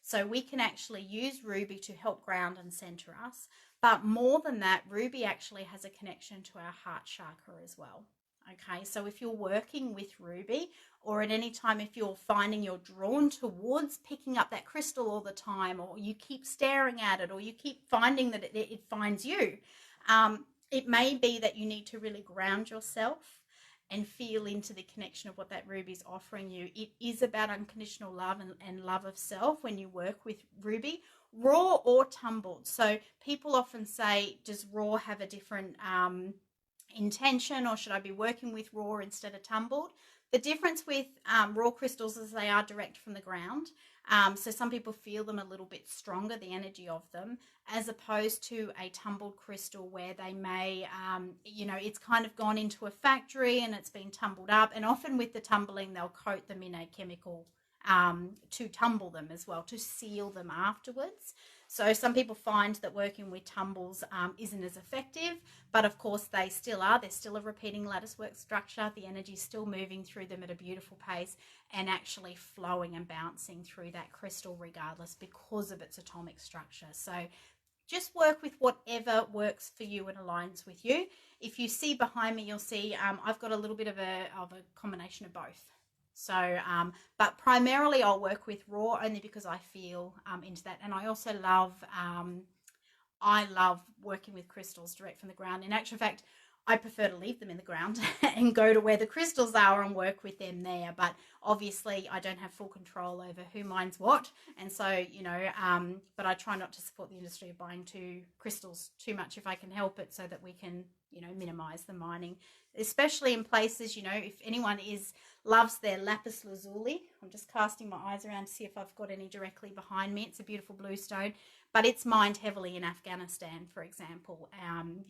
So we can actually use ruby to help ground and center us. But more than that, ruby actually has a connection to our heart chakra as well. Okay, so if you're working with ruby, or at any time if you're finding you're drawn towards picking up that crystal all the time, or you keep staring at it, or you keep finding that it finds you, it may be that you need to really ground yourself and feel into the connection of what that ruby is offering you. It is about unconditional love and love of self when you work with ruby, raw or tumbled. So people often say, does raw have a different intention, or should I be working with raw instead of tumbled? The difference with raw crystals is they are direct from the ground. So some people feel them a little bit stronger, the energy of them, as opposed to a tumbled crystal where they may, it's kind of gone into a factory and it's been tumbled up. And often with the tumbling, they'll coat them in a chemical to tumble them as well, to seal them afterwards. So some people find that working with tumbles isn't as effective, but of course they still are. They're still a repeating lattice work structure. The energy is still moving through them at a beautiful pace and actually flowing and bouncing through that crystal regardless because of its atomic structure. So just work with whatever works for you and aligns with you. If you see behind me, you'll see I've got a little bit of a combination of both. So, but primarily I'll work with raw only because I feel into that. And I also love working with crystals direct from the ground. In actual fact, I prefer to leave them in the ground and go to where the crystals are and work with them there. But obviously I don't have full control over who mines what. And so, but I try not to support the industry of buying crystals too much if I can help it, so that we can, minimize the mining, especially in places, if anyone loves their lapis lazuli. I'm just casting my eyes around to see if I've got any directly behind me. It's a beautiful blue stone, but it's mined heavily in Afghanistan, for example,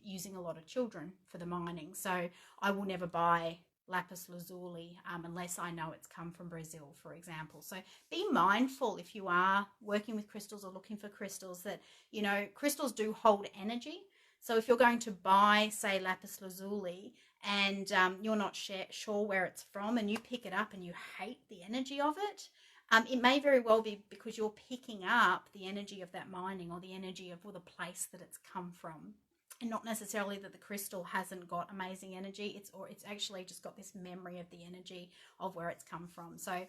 using a lot of children for the mining. So I will never buy lapis lazuli unless I know it's come from Brazil, for example. So be mindful if you are working with crystals or looking for crystals that, crystals do hold energy. So if you're going to buy, say, lapis lazuli, and you're not sure where it's from, and you pick it up and you hate the energy of it, it may very well be because you're picking up the energy of that mining, or the energy of the place that it's come from, and not necessarily that the crystal hasn't got amazing energy. It's actually just got this memory of the energy of where it's come from. So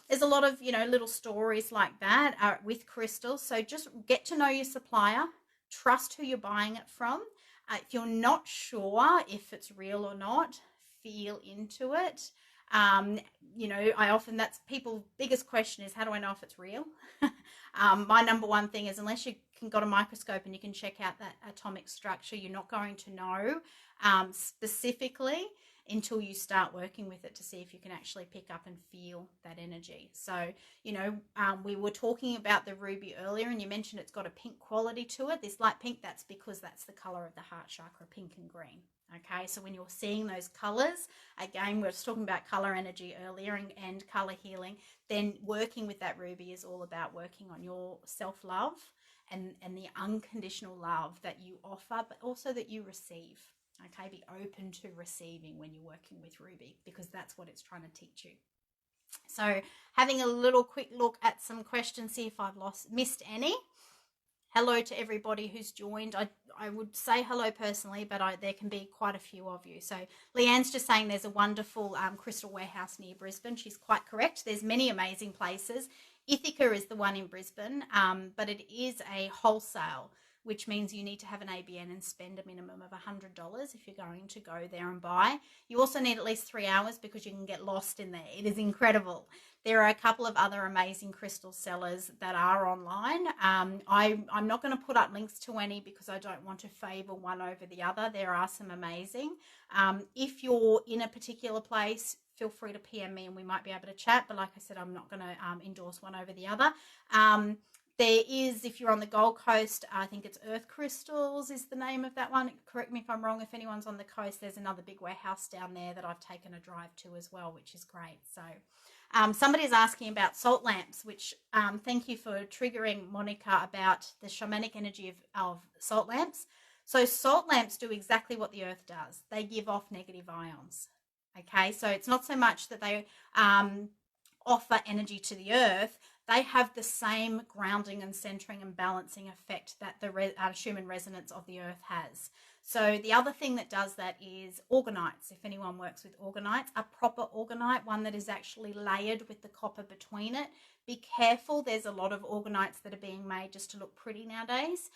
there's a lot of little stories like that with crystals. So just get to know your supplier, trust who you're buying it from. If you're not sure if it's real or not, feel into it. That's people's biggest question is, how do I know if it's real? My number one thing is, unless you can got a microscope and you can check out that atomic structure, you're not going to know specifically until you start working with it to see if you can actually pick up and feel that energy. So, we were talking about the ruby earlier, and you mentioned it's got a pink quality to it. This light pink, that's because that's the color of the heart chakra, pink and green. Okay, so when you're seeing those colors, again, we were talking about color energy earlier and color healing, then working with that ruby is all about working on your self-love and the unconditional love that you offer, but also that you receive. Okay, be open to receiving when you're working with ruby, because that's what it's trying to teach you. So having a little quick look at some questions, see if I've missed any. Hello to everybody who's joined. I would say hello personally, but there can be quite a few of you. So Leanne's just saying there's a wonderful crystal warehouse near Brisbane. She's quite correct. There's many amazing places. Ithaca is the one in Brisbane, but it is a wholesale, which means you need to have an ABN and spend a minimum of $100 if you're going to go there and buy. You also need at least 3 hours because you can get lost in there. It is incredible. There are a couple of other amazing crystal sellers that are online. I'm not going to put up links to any because I don't want to favor one over the other. There are some amazing. If you're in a particular place, feel free to PM me and we might be able to chat. But like I said, I'm not going to endorse one over the other. There is, if you're on the Gold Coast, I think it's Earth Crystals is the name of that one. Correct me if I'm wrong. If anyone's on the coast, there's another big warehouse down there that I've taken a drive to as well, which is great. So somebody's asking about salt lamps, which thank you for triggering Monica about the shamanic energy of salt lamps. So salt lamps do exactly what the earth does. They give off negative ions. Okay, so it's not so much that they offer energy to the earth. they have the same grounding and centering and balancing effect that the Schumann resonance of the earth has. So the other thing that does that is orgonites. If anyone works with orgonites, a proper orgonite, one that is actually layered with the copper between it. Be careful, there's a lot of orgonites that are being made just to look pretty nowadays,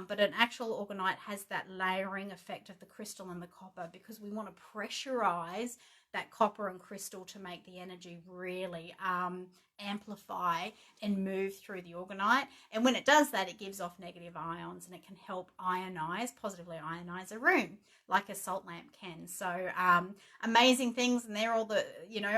but an actual orgonite has that layering effect of the crystal and the copper, because we want to pressurize that copper and crystal to make the energy really amplify and move through the orgonite. And when it does that, it gives off negative ions, and it can help positively ionize a room like a salt lamp can. So amazing things, and they're all the,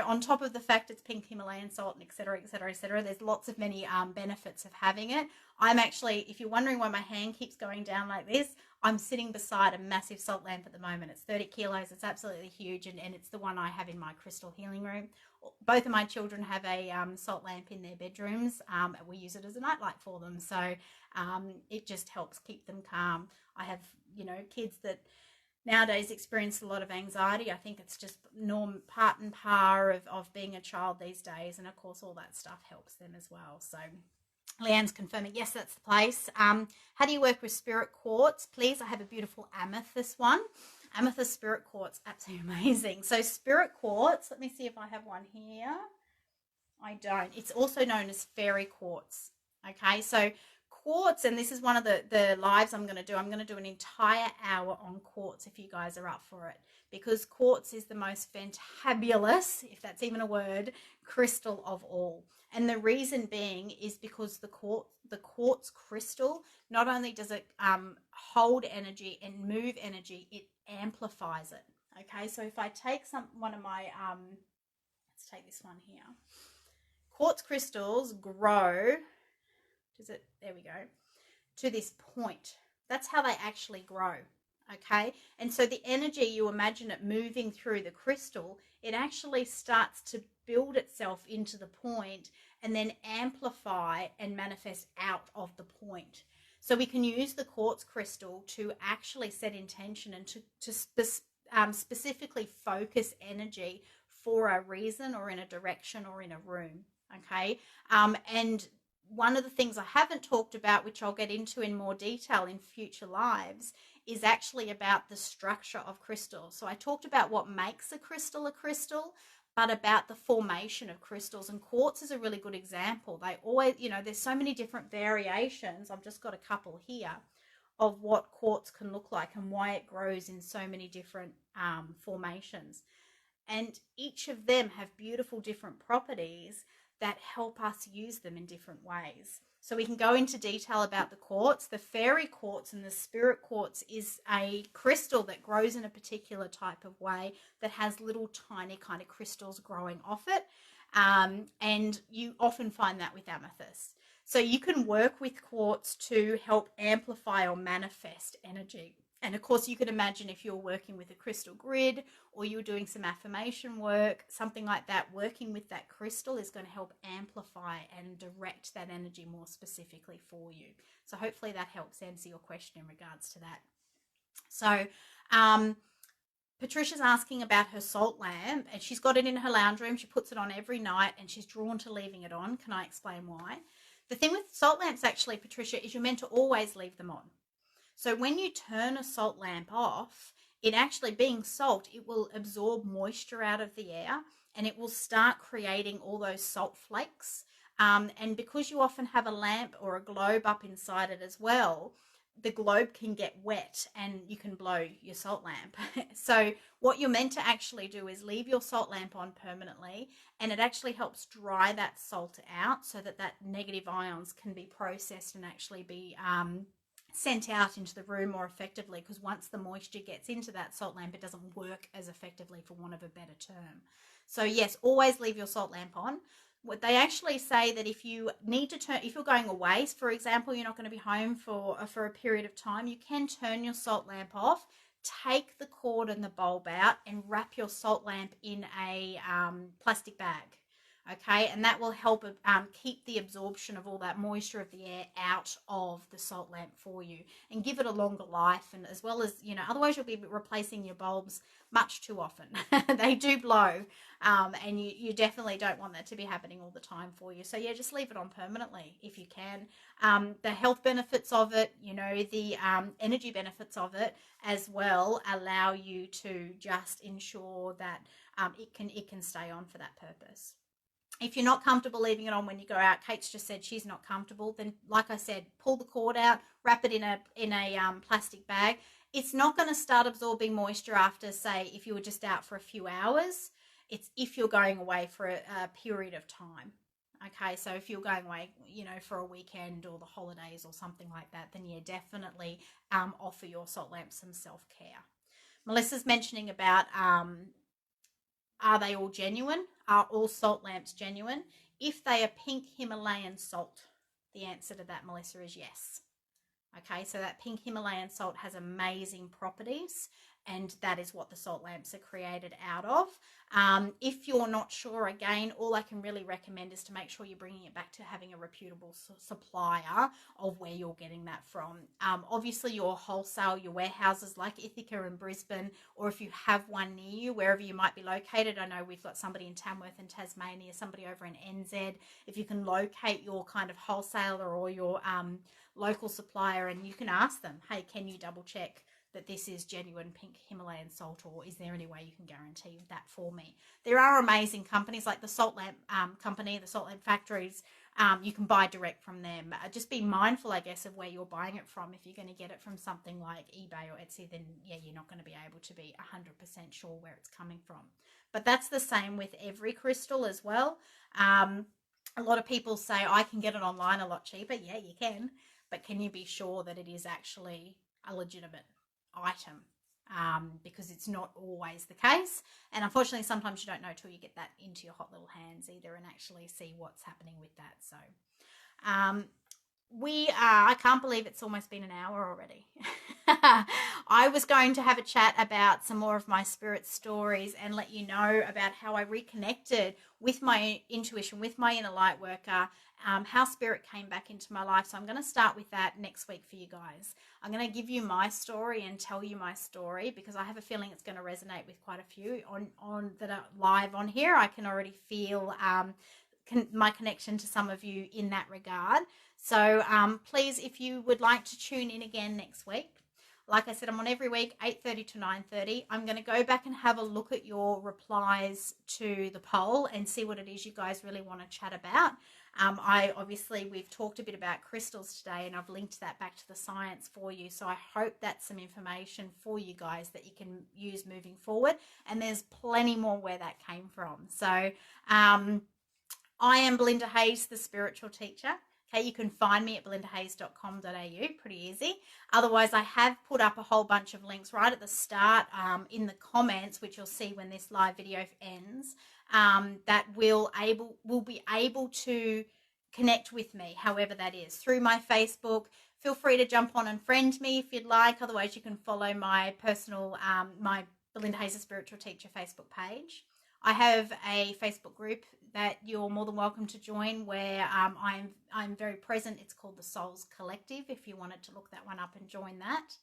on top of the fact it's pink Himalayan salt and et cetera, et cetera, et cetera, there's lots of many benefits of having it. I'm actually, if you're wondering why my hand keeps going down like this, I'm sitting beside a massive salt lamp at the moment. It's 30 kilos. It's absolutely huge, and it's the one I have in my crystal healing room. Both of my children have a salt lamp in their bedrooms. We use it as a nightlight for them. So it just helps keep them calm. I have, kids that nowadays experience a lot of anxiety. I think it's just part and par of being a child these days. And of course, all that stuff helps them as well. So Leanne's confirming, yes, that's the place. How do you work with spirit quartz? Please, I have a beautiful amethyst one. Amethyst spirit quartz, absolutely amazing. So spirit quartz, let me see if I have one here. I don't. It's also known as fairy quartz. Okay, so quartz, and this is one of the lives I'm going to do. I'm going to do an entire hour on quartz if you guys are up for it, because quartz is the most fantabulous, if that's even a word, crystal of all. And the reason being is because the quartz crystal, not only does it hold energy and move energy, it amplifies it. Okay, so if I take one of my, let's take this one here. Quartz crystals grow, there we go, to this point. That's how they actually grow. Okay, and so the energy, you imagine it moving through the crystal, it actually starts to build itself into the point and then amplify and manifest out of the point. So we can use the quartz crystal to actually set intention and to specifically focus energy for a reason or in a direction or in a room. Okay, and one of the things I haven't talked about, which I'll get into in more detail in future lives, is actually about the structure of crystals. So I talked about what makes a crystal, but about the formation of crystals. And quartz is a really good example. They always, there's so many different variations. I've just got a couple here of what quartz can look like and why it grows in so many different formations. And each of them have beautiful different properties that help us use them in different ways. So we can go into detail about the quartz. The fairy quartz and the spirit quartz is a crystal that grows in a particular type of way that has little tiny kind of crystals growing off it. And you often find that with amethyst. So you can work with quartz to help amplify or manifest energy. And of course, you could imagine if you're working with a crystal grid or you're doing some affirmation work, something like that, working with that crystal is going to help amplify and direct that energy more specifically for you. So hopefully that helps answer your question in regards to that. So Patricia's asking about her salt lamp, and she's got it in her lounge room. She puts it on every night and she's drawn to leaving it on. Can I explain why? The thing with salt lamps actually, Patricia, is you're meant to always leave them on. So when you turn a salt lamp off, it actually, being salt, it will absorb moisture out of the air and it will start creating all those salt flakes. And because you often have a lamp or a globe up inside it as well, the globe can get wet and you can blow your salt lamp. So what you're meant to actually do is leave your salt lamp on permanently, and it actually helps dry that salt out so that negative ions can be processed and actually be sent out into the room more effectively, because once the moisture gets into that salt lamp, it doesn't work as effectively, for want of a better term. So yes, always leave your salt lamp on. What they actually say that if you need to turn, if you're going away, for example, you're not going to be home for a period of time, you can turn your salt lamp off, take the cord and the bulb out and wrap your salt lamp in a plastic bag. okay, and that will help keep the absorption of all that moisture of the air out of the salt lamp for you and give it a longer life. And as well as, otherwise you'll be replacing your bulbs much too often. They do blow, and you definitely don't want that to be happening all the time for you. So yeah, just leave it on permanently if you can. The health benefits of it, the energy benefits of it as well allow you to just ensure that it can stay on for that purpose. If you're not comfortable leaving it on when you go out, Kate's just said she's not comfortable, then like I said, pull the cord out, wrap it in a plastic bag. It's not going to start absorbing moisture after, say, if you were just out for a few hours. It's if you're going away for a period of time. Okay, so if you're going away, for a weekend or the holidays or something like that, then yeah, definitely offer your salt lamp some self-care. Melissa's mentioning about are they all genuine? Are all salt lamps genuine? If they are pink Himalayan salt, the answer to that, Melissa, is yes. Okay, so that pink Himalayan salt has amazing properties, and that is what the salt lamps are created out of. If you're not sure, again, all I can really recommend is to make sure you're bringing it back to having a reputable supplier of where you're getting that from. Obviously, your wholesale, your warehouses like Ithaca and Brisbane, or if you have one near you, wherever you might be located. I know we've got somebody in Tamworth and Tasmania, somebody over in NZ. If you can locate your kind of wholesaler or your local supplier, and you can ask them, hey, can you double check that this is genuine pink Himalayan salt, or is there any way you can guarantee that for me? There are amazing companies like the Salt Lamp Company, the Salt Lamp Factories. You can buy direct from them. Just be mindful, I guess, of where you're buying it from. If you're going to get it from something like eBay or Etsy, then yeah, you're not going to be able to be 100% sure where it's coming from. But that's the same with every crystal as well. A lot of people say, I can get it online a lot cheaper. Yeah, you can. But can you be sure that it is actually a legitimate item? Because it's not always the case, and unfortunately sometimes you don't know till you get that into your hot little hands either and actually see what's happening with that. So I can't believe it's almost been an hour already. I was going to have a chat about some more of my spirit stories and let you know about how I reconnected with my intuition, with my inner light worker, how spirit came back into my life. So I'm going to start with that next week for you guys. I'm going to give you my story and tell you my story because I have a feeling it's going to resonate with quite a few on that are live on here. I can already feel my connection to some of you in that regard. So please, if you would like to tune in again next week, like I said, I'm on every week, 8:30 to 9:30. I'm going to go back and have a look at your replies to the poll and see what it is you guys really want to chat about. We've talked a bit about crystals today, and I've linked that back to the science for you. So I hope that's some information for you guys that you can use moving forward. And there's plenty more where that came from. So I am Belinda Hayes, the spiritual teacher. Okay, you can find me at belindahayes.com.au, pretty easy. Otherwise, I have put up a whole bunch of links right at the start in the comments, which you'll see when this live video ends, that will be able to connect with me, however that is, through my Facebook. Feel free to jump on and friend me if you'd like. Otherwise, you can follow my personal, my Belinda Hayes, the Spiritual Teacher Facebook page. I have a Facebook group that you're more than welcome to join where I'm very present. It's called the Souls Collective if you wanted to look that one up and join that.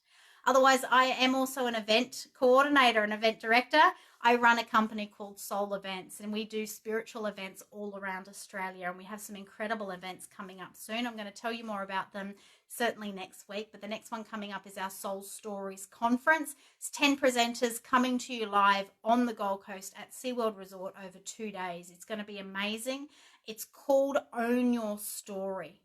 Otherwise, I am also an event coordinator, an event director. I run a company called Soul Events, and we do spiritual events all around Australia, and we have some incredible events coming up soon. I'm going to tell you more about them certainly next week, but the next one coming up is our Soul Stories Conference. It's 10 presenters coming to you live on the Gold Coast at SeaWorld Resort over 2 days. It's going to be amazing. It's called Own Your Story,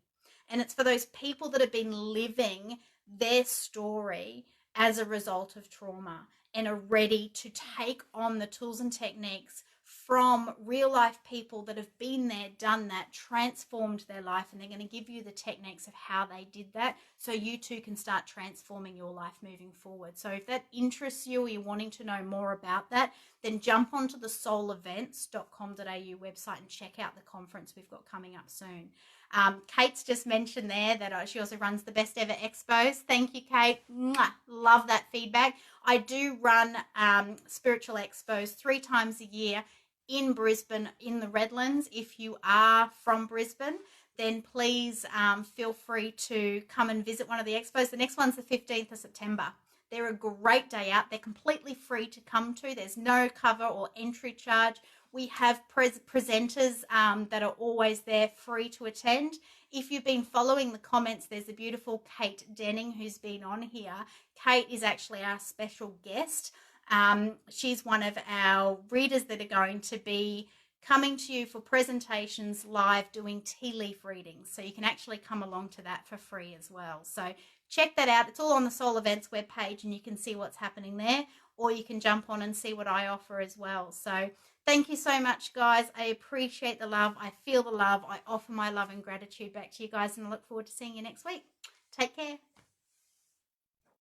and it's for those people that have been living their story as a result of trauma and are ready to take on the tools and techniques from real life people that have been there, done that, transformed their life, and they're going to give you the techniques of how they did that so you too can start transforming your life moving forward. So if that interests you or you're wanting to know more about that, then jump onto the soulevents.com.au website and check out the conference we've got coming up soon. Kate's just mentioned there that she also runs the Best Ever Expos. Thank you, Kate. Mwah. Love that feedback. I do run spiritual expos 3 times a year in Brisbane, in the Redlands. If you are from Brisbane, then please feel free to come and visit one of the expos. The next one's the 15th of September. They're a great day out. They're completely free to come to. There's no cover or entry charge. We have presenters that are always there free to attend. If you've been following the comments, there's a beautiful Kate Denning who's been on here. Kate is actually our special guest. She's one of our readers that are going to be coming to you for presentations live, doing tea leaf readings. So you can actually come along to that for free as well. So check that out. It's all on the Soul Events webpage and you can see what's happening there, or you can jump on and see what I offer as well. So thank you so much, guys. I appreciate the love. I feel the love. I offer my love and gratitude back to you guys, and I look forward to seeing you next week. Take care.